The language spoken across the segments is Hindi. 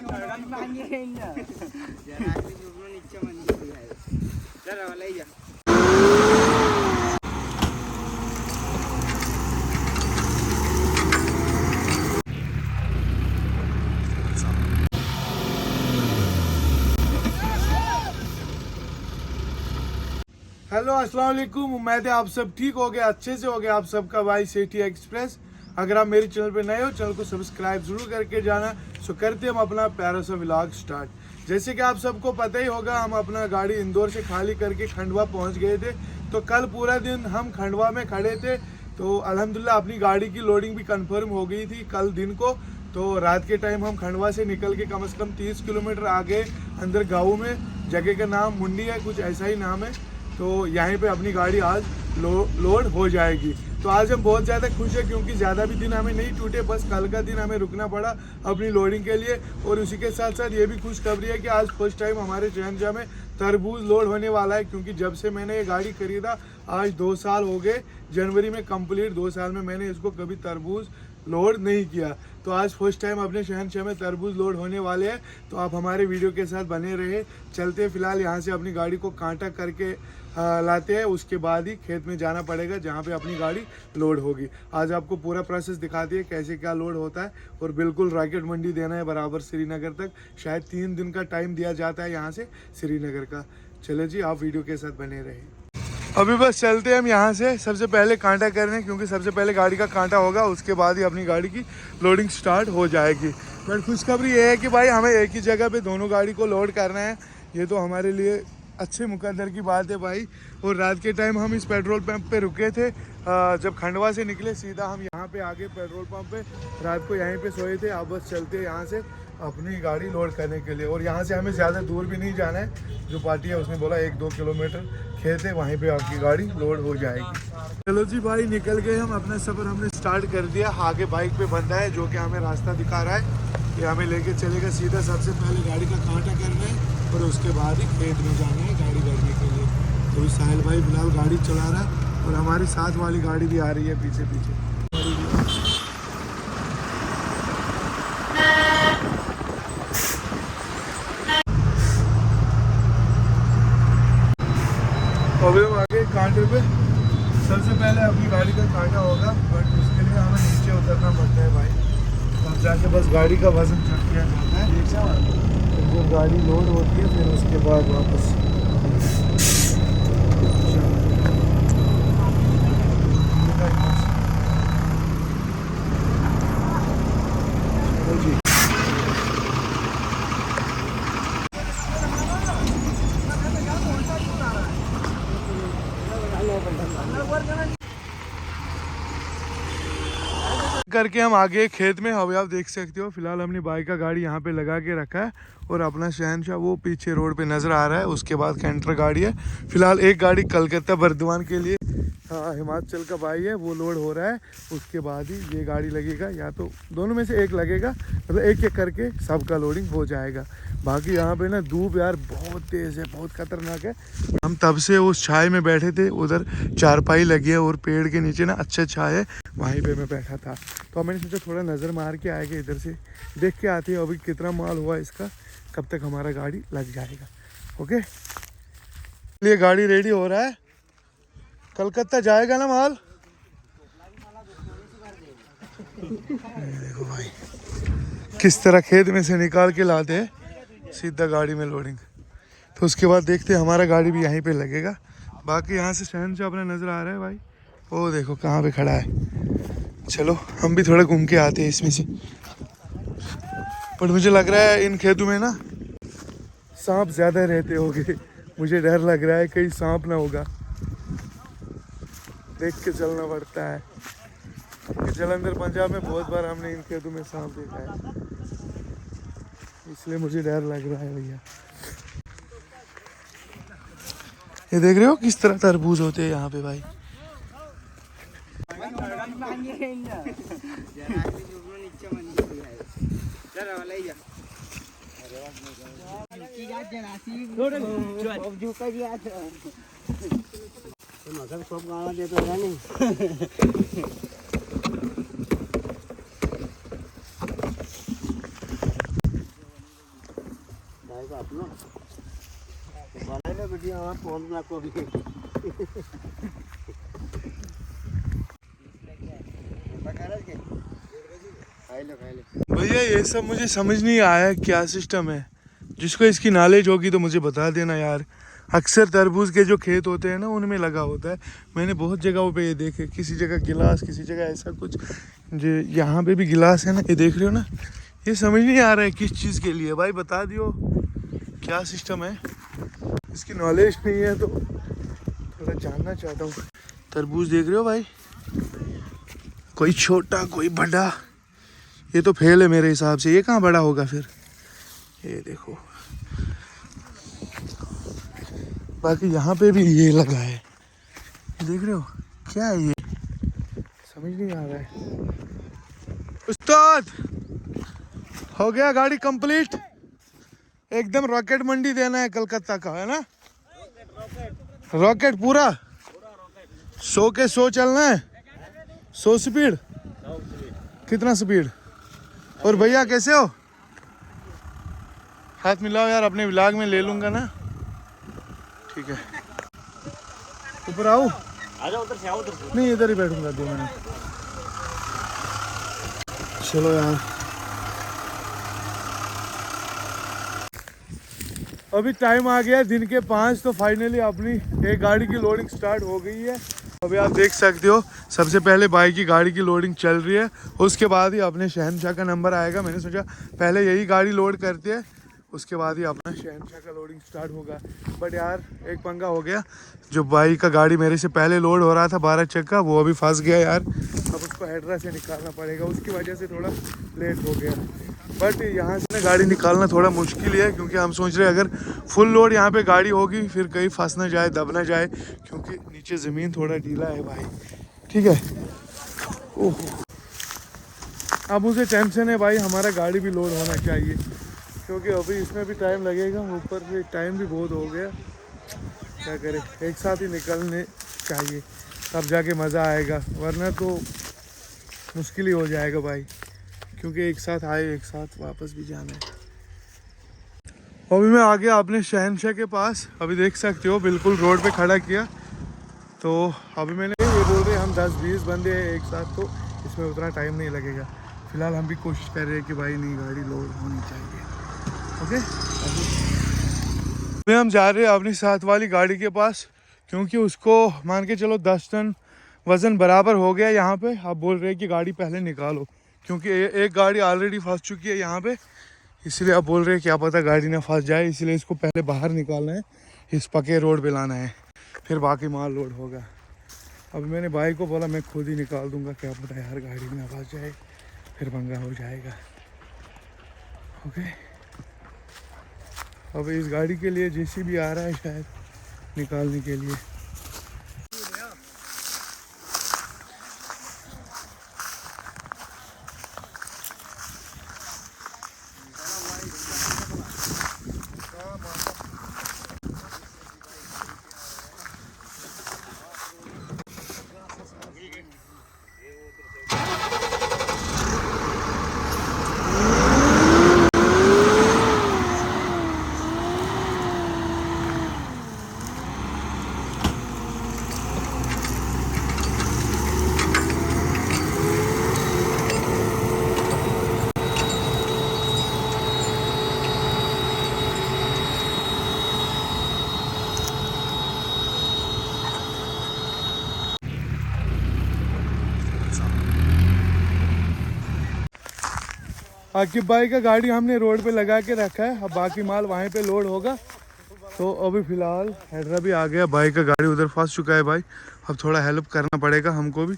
हेलो अस्सलाम वालेकुम। उम्मीद है आप सब ठीक हो गए, अच्छे से हो गए आप सबका भाई सेठी एक्सप्रेस। अगर आप मेरे चैनल पे नए हो, चैनल को सब्सक्राइब जरूर करके जाना। सो करते हम अपना प्यारा सा व्लॉग स्टार्ट। जैसे कि आप सबको पता ही होगा, हम अपना गाड़ी इंदौर से खाली करके खंडवा पहुंच गए थे। तो कल पूरा दिन हम खंडवा में खड़े थे। तो अल्हम्दुलिल्लाह अपनी गाड़ी की लोडिंग भी कन्फर्म हो गई थी कल दिन को। तो रात के टाइम हम खंडवा से निकल के कम से कम 30 किलोमीटर आगे अंदर गाँव में, जगह का नाम मुंडी है, कुछ ऐसा ही नाम है। तो यहीं पे अपनी गाड़ी आज लोड हो जाएगी। तो आज हम बहुत ज़्यादा खुश हैं क्योंकि ज़्यादा भी दिन हमें नहीं टूटे, बस कल का दिन हमें रुकना पड़ा अपनी लोडिंग के लिए। और उसी के साथ साथ ये भी खुशखबरी है कि आज फर्स्ट टाइम हमारे शहनशाह में तरबूज लोड होने वाला है। क्योंकि जब से मैंने ये गाड़ी खरीदा आज 2 साल हो गए, जनवरी में कंप्लीट 2 साल में मैंने इसको कभी तरबूज लोड नहीं किया। तो आज फर्स्ट टाइम अपने शहनशाह में तरबूज लोड होने वाले हैं। तो आप हमारे वीडियो के साथ बने रहे। चलते फिलहाल यहाँ से अपनी गाड़ी को कांटा करके लाते हैं, उसके बाद ही खेत में जाना पड़ेगा जहाँ पे अपनी गाड़ी लोड होगी। आज आपको पूरा प्रोसेस दिखाती है कैसे क्या लोड होता है। और बिल्कुल रॉकेट मंडी देना है बराबर श्रीनगर तक। शायद 3 दिन का टाइम दिया जाता है यहाँ से श्रीनगर का। चले जी, आप वीडियो के साथ बने रहे। अभी बस चलते हैं हम यहाँ से। सबसे पहले कांटा करने, क्योंकि सबसे पहले गाड़ी का कांटा होगा, उसके बाद ही अपनी गाड़ी की लोडिंग स्टार्ट हो जाएगी। बट खुशखबरी ये है कि भाई हमें एक ही जगह पे दोनों गाड़ी को लोड करना है। ये तो हमारे लिए अच्छे मुकद्दर की बात है भाई। और रात के टाइम हम इस पेट्रोल पंप पे रुके थे। जब खंडवा से निकले सीधा हम यहाँ पे आगे पेट्रोल पंप पे, रात को यहीं पे सोए थे। अब बस चलते हैं यहाँ से अपनी गाड़ी लोड करने के लिए। और यहाँ से हमें ज़्यादा दूर भी नहीं जाना है। जो पार्टी है उसने बोला 1-2 किलोमीटर खेत है, वहीं पे आपकी गाड़ी लोड हो जाएगी। चलो जी भाई, निकल गए हम। अपना सफ़र हमने स्टार्ट कर दिया। आगे बाइक पे बंदा है जो कि हमें रास्ता दिखा रहा है। ये हमें लेके चलेगा सीधा। सबसे पहले गाड़ी का कांटा करना है और उसके बाद ही खेत में जाना है गाड़ी करने के लिए। तो साहिल भाई फिलहाल गाड़ी चला रहा है और हमारी साथ वाली गाड़ी भी आ रही है पीछे पीछे। अभी हम आगे कांटे पे, सबसे पहले अपनी गाड़ी का कांटा होगा। बट उसके लिए हमें नीचे उतरना पड़ता है भाई। तब जाके बस गाड़ी का वजन चेक किया जाता है। जब गाड़ी लोड होती है फिर उसके बाद वापस करके हम आगे खेत में। अभी आप देख सकते हो फिलहाल हमने बाइक का गाड़ी यहाँ पे लगा के रखा है और अपना शहनशाह वो पीछे रोड पे नज़र आ रहा है। उसके बाद कैंटर गाड़ी है। फिलहाल एक गाड़ी कलकत्ता बर्दवान के लिए, हाँ हिमाचल का भाई है, वो लोड हो रहा है। उसके बाद ही ये गाड़ी लगेगा, या तो दोनों में से एक लगेगा। मतलब एक एक करके सबका लोडिंग हो जाएगा। बाकी यहाँ पे ना धूप यार बहुत तेज़ है, बहुत खतरनाक है। हम तब से उस छाए में बैठे थे, उधर चारपाई लगी है और पेड़ के नीचे ना अच्छा छाया है, वहीं पे मैं बैठा था। तो मैंने सोचा थोड़ा नज़र मार के आएगा, इधर से देख के आते हैं अभी कितना माल हुआ इसका, कब तक हमारा गाड़ी लग जाएगा। ओके, ये गाड़ी रेडी हो रहा है। कलकत्ता जाएगा ना माल। देखो भाई किस तरह खेत में से निकाल के लाते हैं सीधा गाड़ी में लोडिंग। तो उसके बाद देखते हैं हमारा गाड़ी भी यहीं पे लगेगा। बाकी यहाँ से शहनशाह अपना नज़र आ रहा है भाई, वो देखो कहाँ पे खड़ा है। चलो हम भी थोड़ा घूम के आते हैं इसमें से। पर मुझे लग रहा है इन खेतों में ना सांप ज़्यादा रहते होंगे। मुझे डर लग रहा है कहीं सांप ना होगा, देख के चलना पड़ता है। जलंधर पंजाब में बहुत बार हमने इन खेतों में सांप देखा है, इसलिए मुझे डर लग रहा है भैया। ये देख रहे हो किस तरह तरबूज होते हैं यहाँ पे भाई। भैया ये सब मुझे समझ नहीं आया क्या सिस्टम है। जिसको इसकी नॉलेज होगी तो मुझे बता देना यार। अक्सर तरबूज के जो खेत होते हैं ना उनमें लगा होता है। मैंने बहुत जगहों पे ये देखे, किसी जगह गिलास, किसी जगह ऐसा कुछ। जो यहाँ पे भी गिलास है ना, ये देख रहे हो ना। ये समझ नहीं आ रहा है किस चीज़ के लिए। भाई बता दियो क्या सिस्टम है। इसकी नॉलेज नहीं है तो थोड़ा जानना चाहता हूँ। तरबूज देख रहे हो भाई, कोई छोटा कोई बड़ा। ये तो फेल है मेरे हिसाब से। ये कहाँ बड़ा होगा फिर। ये देखो, बाकी यहाँ पे भी ये लगा है, देख रहे हो क्या है ये, समझ नहीं आ रहा है। उस्ताद हो गया गाड़ी कंप्लीट। एकदम रॉकेट मंडी देना है कलकत्ता का, है ना। रॉकेट पूरा 100 के 100 चलना है। 100 स्पीड। कितना स्पीड। और भैया कैसे हो। हाथ मिलाओ यार, अपने व्लॉग में ले लूंगा ना। ठीक है, ऊपर आओ। उधर से आओ। उधर से नहीं, इधर ही बैठूंगा 2 मिनट। चलो यार, अभी टाइम आ गया दिन के 5। तो फाइनली अपनी एक गाड़ी की लोडिंग स्टार्ट हो गई है। अभी आप देख सकते हो, सबसे पहले बाइक की गाड़ी की लोडिंग चल रही है। उसके बाद ही अपने शहनशाह का नंबर आएगा। मैंने सोचा पहले यही गाड़ी लोड करते हैं, उसके बाद ही अपना शहनशाह का लोडिंग स्टार्ट होगा। बट यार एक पंगा हो गया। जो बाइक का गाड़ी मेरे से पहले लोड हो रहा था 12 चक्का, वो अभी फंस गया यार। अब उसको हेड्रा से निकालना पड़ेगा, उसकी वजह से थोड़ा लेट हो गया। बट यहाँ से गाड़ी निकालना थोड़ा मुश्किल है, क्योंकि हम सोच रहे हैं अगर फुल लोड यहाँ पे गाड़ी होगी फिर कहीं फंस ना जाए, दब ना जाए, क्योंकि नीचे ज़मीन थोड़ा ढीला है भाई। ठीक है। ओह, अब मुझे टेंशन है भाई, हमारा गाड़ी भी लोड होना चाहिए, क्योंकि अभी इसमें भी टाइम लगेगा। ऊपर से टाइम भी बहुत हो गया। क्या करें, एक साथ ही निकलने चाहिए, तब जाके मज़ा आएगा, वरना तो मुश्किल ही हो जाएगा भाई। क्योंकि एक साथ आए, एक साथ वापस भी जाना है। अभी मैं आ गया अपने शहनशाह के पास। अभी देख सकते हो बिल्कुल रोड पे खड़ा किया। तो अभी मैंने ये बोल रहे हम 10-20 बंदे हैं एक साथ, तो इसमें उतना टाइम नहीं लगेगा। फिलहाल हम भी कोशिश कर रहे हैं कि भाई नहीं, गाड़ी लोड होनी चाहिए। ओके, अभी हम जा रहे हैं अपनी साथ वाली गाड़ी के पास, क्योंकि उसको मान के चलो 10 टन वज़न बराबर हो गया यहाँ पे। अब बोल रहे हैं कि गाड़ी पहले निकालो, क्योंकि एक गाड़ी ऑलरेडी फंस चुकी है यहाँ पे। इसलिए आप बोल रहे हैं क्या पता गाड़ी ना फंस जाए, इसलिए इसको पहले बाहर निकालना है, इस पक्के रोड पे लाना है, फिर बाकी माल लोड होगा। अभी मैंने भाई को बोला मैं खुद ही निकाल दूंगा, क्या पता यार गाड़ी ना फंस जाए, फिर पंगा हो जाएगा। ओके, अब इस गाड़ी के लिए जेसीबी आ रहा है शायद निकालने के लिए। आकिब भाई का गाड़ी हमने रोड पे लगा के रखा है। अब बाकी माल वहीं पे लोड होगा। तो अभी फ़िलहाल हेड्रा भी आ गया, बाइक का गाड़ी उधर फंस चुका है भाई। अब थोड़ा हेल्प करना पड़ेगा हमको भी,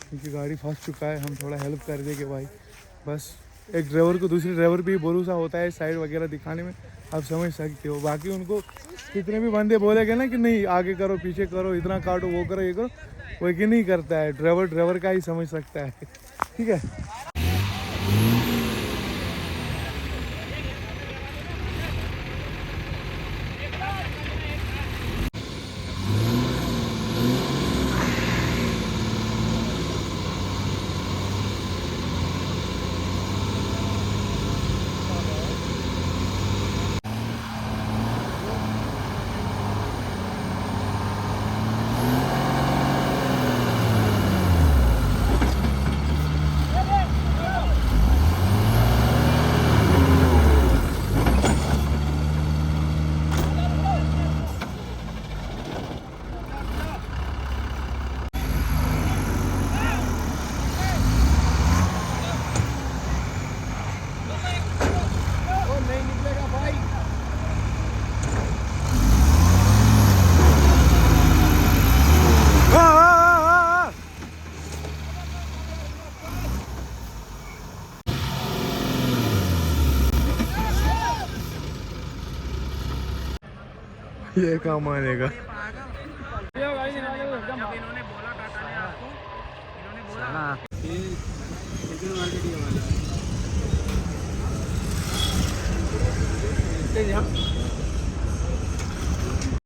क्योंकि गाड़ी फंस चुका है। हम थोड़ा हेल्प कर देंगे भाई। बस एक ड्राइवर को दूसरे ड्राइवर पे ही भरोसा होता है साइड वगैरह दिखाने में, आप समझ सकते हो। बाकी उनको कितने भी बंदे बोलेंगे ना कि नहीं आगे करो पीछे करो, इतना काटो वो करो ये करो, वो यकीन नहीं करता है। ड्राइवर का ही समझ सकता है। ठीक है। ये काम आनेगा। इन्होंने बोला